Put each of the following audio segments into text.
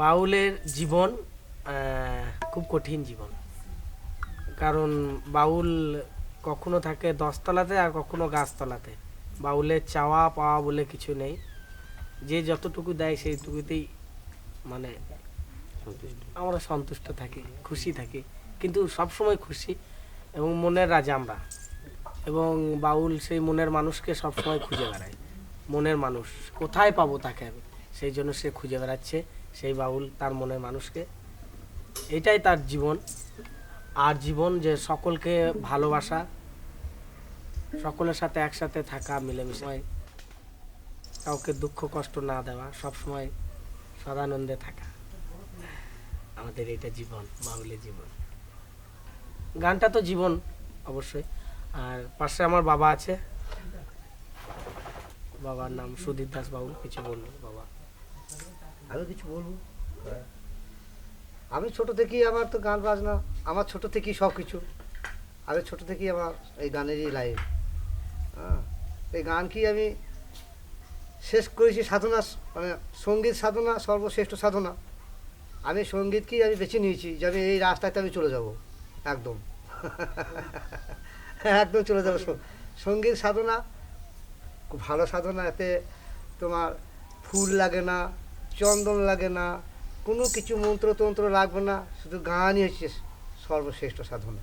বাউলের জীবন খুব কঠিন জীবন, কারণ বাউল কখনো থাকে 10 তলাতে আর কখনো গাছতলাতে। বাউলের চাওয়া পাওয়া বলে কিছু নেই, যে যতটুকু দেয় সেইটুকুতেই মানে আমরা সন্তুষ্ট থাকি, খুশি থাকি, কিন্তু সবসময় খুশি এবং মনের রাজা আমরা। এবং বাউল সেই মনের মানুষকে সবসময় খুঁজে বেড়ায়। মনের মানুষ কোথায় পাবো তাকে আমি, সেই জন্য সে খুঁজে বেড়াচ্ছে সেই বাউল তার মনের মানুষকে। এটাই তার জীবন। আর জীবন যে সকলকে ভালোবাসা, সকলের সাথে একসাথে থাকা, মিলেমিশে, কাউকে দুঃখ কষ্ট না দেওয়া, সবসময় সদানন্দে থাকা, আমাদের এটা জীবন, বাউলের জীবন। গানটা তো জীবন অবশ্যই। আর পাশে আমার বাবা আছে, বাবার নাম সুধীর দাস বাউল। কিছু বলবো বাবা? আমি কিছু বলবো? আমি ছোট থেকেই আমার তো গান বাজনা, আমার ছোট থেকেই সব কিছু। আমি ছোট থেকেই আমার এই গানেরই লাইফ। হ্যাঁ, এই গানকেই আমি শেষ করেছি সাধনা, মানে সঙ্গীত সাধনা সর্বশ্রেষ্ঠ সাধনা। আমি সঙ্গীতকেই আমি বেছে নিয়েছি যে আমি এই রাস্তাতে আমি চলে যাব, একদম একদম চলে যাবো। সঙ্গীত সাধনা খুব ভালো সাধনা। এতে তোমার ফুল লাগে না, চন্দন লাগে না, কোনো কিছু মন্ত্রতন্ত্র লাগবে না, শুধু গানই হচ্ছে সর্বশ্রেষ্ঠ সাধনা।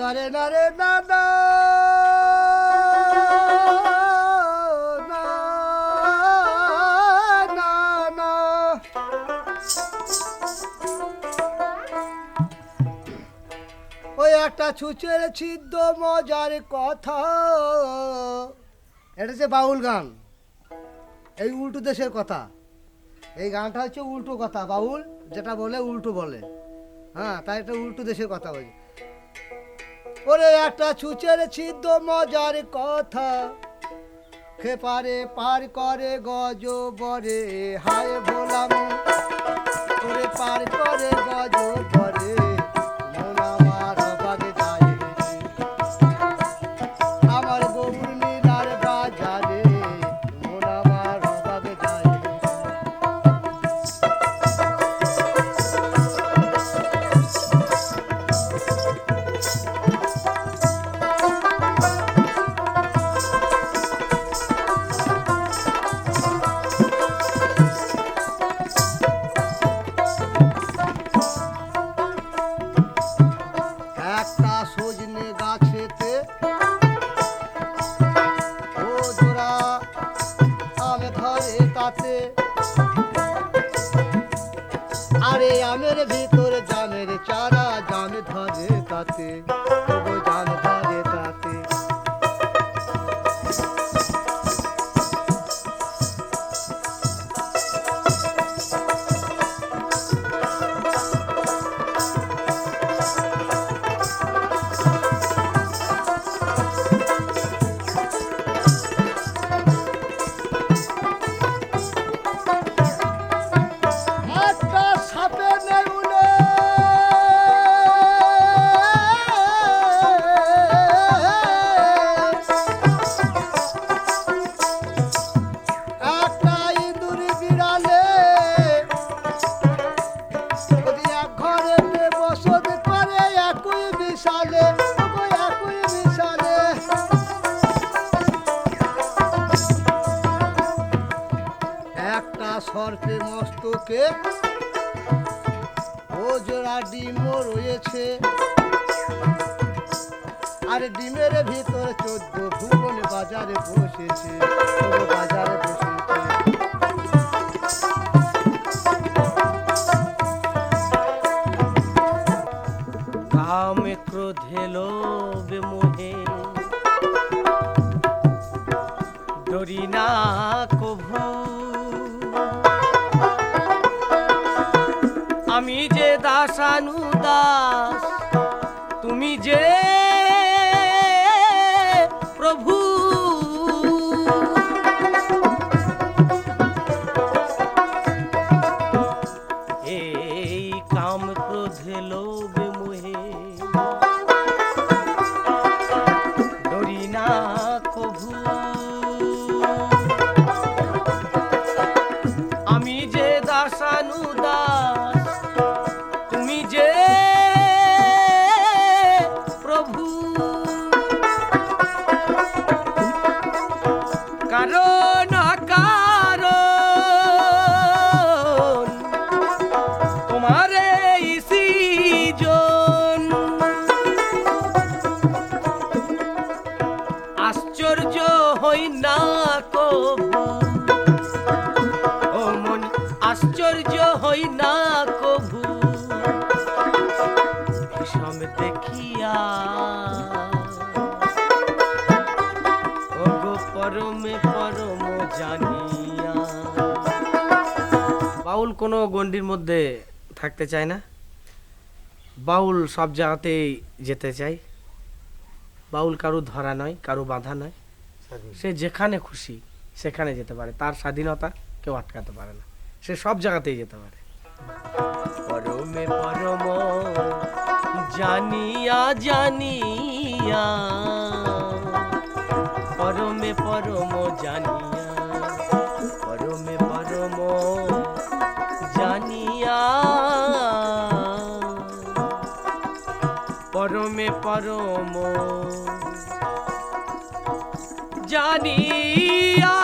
দারে নারে দাদা ওই একটা ছুঁচের ছিদ্র মজার কথা। এটা হচ্ছে বাউল গান, এই উল্টো দেশের কথা। এই গানটা হচ্ছে উল্টো কথা, বাউল যেটা বলে উল্টো বলে। হ্যাঁ, তাই এটা উল্টো দেশের কথা বলছে। ওরে একটা ছুঁচের ছিদ্র মজার কথা, খেপারে পার করে গজ বরে, হায় ভোলাম ওরে পার করে গজ বরে, মন আমার অবাগে যায় আমার গৌর নীলার বাজারে, মন আমার অবাগে যায়। একটা সজনে গাছেতে ও জোড়া আম ধরে তাতে, আরে আমের ভিতর জামের চারা, জাম ধরে তাতে, তবু জাম ধরে তাতে। একটা সাপে নেউলে গর্ভে মস্তকে ও জোড়া ডিমও রয়েছে, আর ডিমের ভিতর 14 ভুবন বাজারে বসেছে, বাজারে বসেছে। কামে ক্রোধে লোভে মোহে ডরি না কভু, আমি যে দাসানুদাস তুমি যে প্রভু, এই কাম ক্রোধে লোভে মোহে ডরি না কভু, আমি যে দাসানুদাস তুমি যে প্রভু, কারণ কারণ তোমার এই সৃজন, আশ্চর্য হই না কভু, ও মন আশ্চর্য হই না কভু, বিষম দেখিয়া ও গো পরমে পরম জানিয়া। বাউল কোনো গণ্ডির মধ্যে থাকতে চায় না, বাউল সব জায়গাতেই যেতে চায়, বাউল কারো ধরা নয়, কারো বাধা নয়, সে যেখানে খুশি সেখানে যেতে পারে, তার স্বাধীনতা কেউ আটকাতে পারে না, সে সব জায়গাতেই যেতে পারে। পরমে পরম জানিয়া জানিয়া, পরমে পরম জানিয়া, পরমে পরম জানিয়া, পরমে পরম জানিয়া।